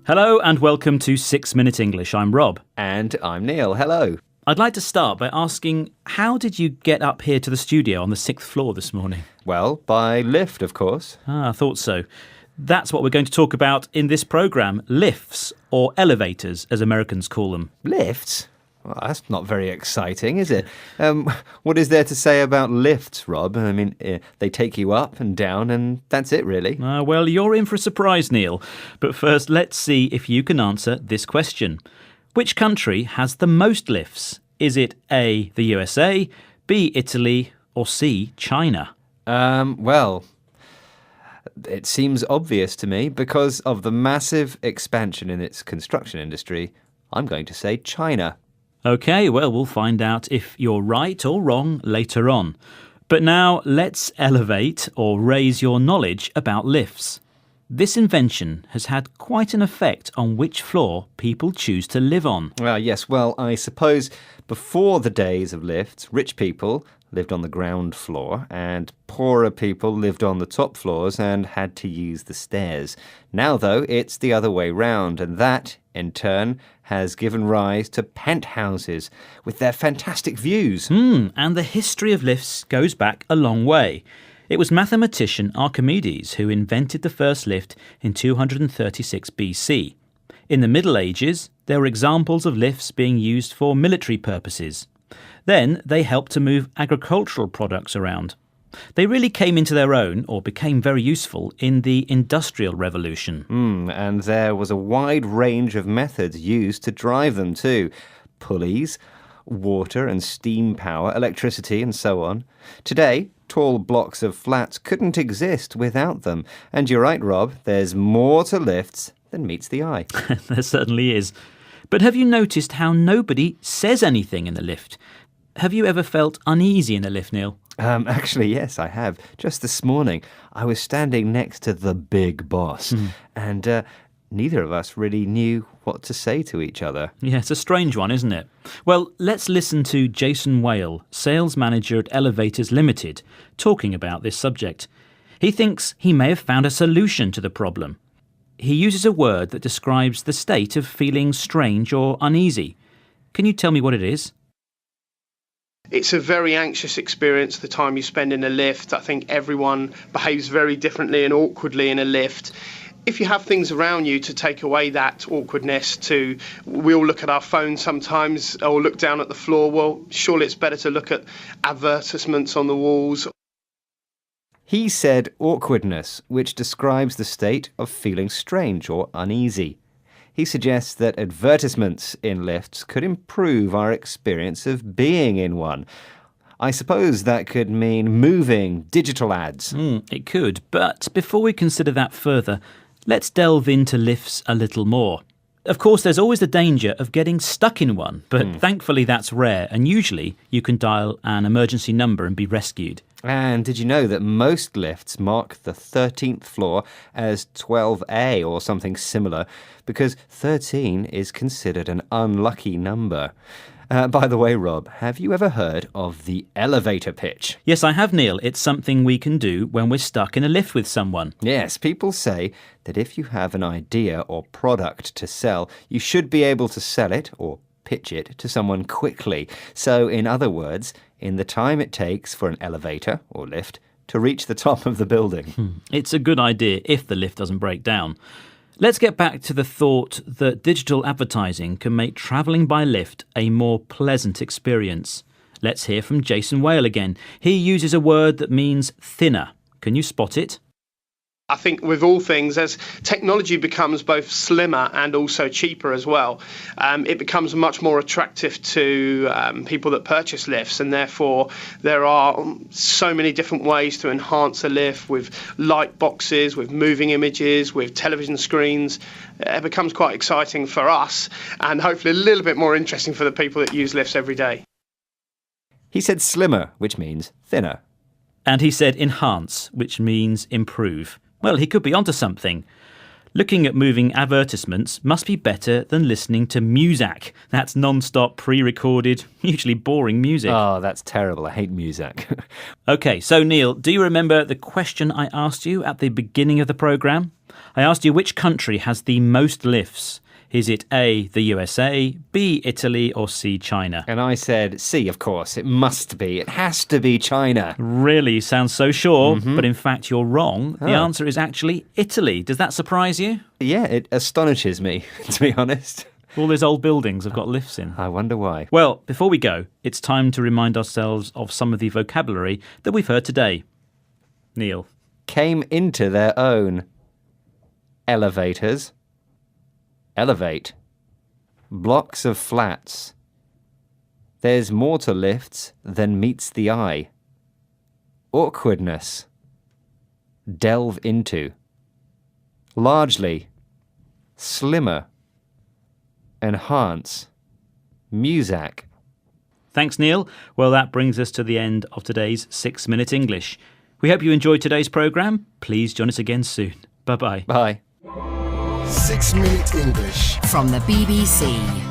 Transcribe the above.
Hello and welcome to 6 Minute English. I'm Rob. And I'm Neil. Hello. I'd like to start by asking, how did you get up here to the studio on the 6th floor this morning? Well, by lift, of course. I thought so. That's what we're going to talk about in this programme, lifts, or elevators, as Americans call them. Lifts? Well, that's not very exciting, is it? What is there to say about lifts, Rob? I mean, they take you up and down, and that's it, really. Well, you're in for a surprise, Neil. But first, let's see if you can answer this question. Which country has the most lifts? Is it A, the USA, B, Italy, or C, China? Well, it seems obvious to me because of the massive expansion in its construction industry. I'm going to say China. OK, well, we'll find out if you're right or wrong later on. But now let's elevate or raise your knowledge about lifts. This invention has had quite an effect on which floor people choose to live on. Yes, well, I suppose before the days of lifts, rich people lived on the ground floor and poorer people lived on the top floors and had to use the stairs. Now, though, it's the other way round, and that, in turn, has given rise to penthouses with their fantastic views. And the history of lifts goes back a long way. It was mathematician Archimedes who invented the first lift in 236 BC. In the Middle Ages, there were examples of lifts being used for military purposes. Then they helped to move agricultural products around. They really came into their own, or became very useful, in the Industrial Revolution. And there was a wide range of methods used to drive them too. Pulleys, water and steam power, electricity and so on. Today, tall blocks of flats couldn't exist without them. And you're right, Rob, there's more to lifts than meets the eye. There certainly is. But have you noticed how nobody says anything in the lift? Have you ever felt uneasy in a lift, Neil? Actually, yes, I have. Just this morning, I was standing next to the big boss, and neither of us really knew what to say to each other. Yeah, it's a strange one, isn't it? Well, let's listen to Jason Whale, sales manager at Elevators Limited, talking about this subject. He thinks he may have found a solution to the problem. He uses a word that describes the state of feeling strange or uneasy. Can you tell me what it is? It's a very anxious experience, the time you spend in a lift. I think everyone behaves very differently and awkwardly in a lift. If you have things around you to take away that awkwardness we all look at our phones sometimes or look down at the floor, well, surely it's better to look at advertisements on the walls. He said awkwardness, which describes the state of feeling strange or uneasy. He suggests that advertisements in lifts could improve our experience of being in one. I suppose that could mean moving digital ads. It could, but before we consider that further, let's delve into lifts a little more. Of course, there's always the danger of getting stuck in one, but thankfully that's rare, and usually you can dial an emergency number and be rescued. And did you know that most lifts mark the 13th floor as 12A or something similar, because 13 is considered an unlucky number? By the way, Rob, have you ever heard of the elevator pitch? Yes, I have, Neil. It's something we can do when we're stuck in a lift with someone. Yes, people say that if you have an idea or product to sell, you should be able to sell it or pitch it to someone quickly. So, in other words, in the time it takes for an elevator or lift to reach the top of the building. It's a good idea if the lift doesn't break down. Let's get back to the thought that digital advertising can make travelling by lift a more pleasant experience. Let's hear from Jason Whale again. He uses a word that means thinner. Can you spot it? I think with all things, as technology becomes both slimmer and also cheaper as well, it becomes much more attractive to people that purchase lifts, and therefore there are so many different ways to enhance a lift with light boxes, with moving images, with television screens. It becomes quite exciting for us and hopefully a little bit more interesting for the people that use lifts every day. He said slimmer, which means thinner. And he said enhance, which means improve. Well, he could be onto something. Looking at moving advertisements must be better than listening to Muzak. That's non-stop, pre-recorded, usually boring music. Oh, that's terrible. I hate Muzak. OK, so Neil, do you remember the question I asked you at the beginning of the programme? I asked you which country has the most lifts. Is it A, the USA, B, Italy, or C, China? And I said, C, of course. It must be. It has to be China. Really sounds so sure, but in fact you're wrong. The answer is actually Italy. Does that surprise you? Yeah, it astonishes me, to be honest. All those old buildings have got lifts in. I wonder why. Well, before we go, it's time to remind ourselves of some of the vocabulary that we've heard today. Neil. Came into their own. Elevators. Elevate. Blocks of flats. There's more to lifts than meets the eye. Awkwardness. Delve into. Largely. Slimmer. Enhance. Muzak. Thanks, Neil. Well, that brings us to the end of today's 6 Minute English. We hope you enjoyed today's programme. Please join us again soon. Bye-bye. Bye. 6 Minute English from the BBC.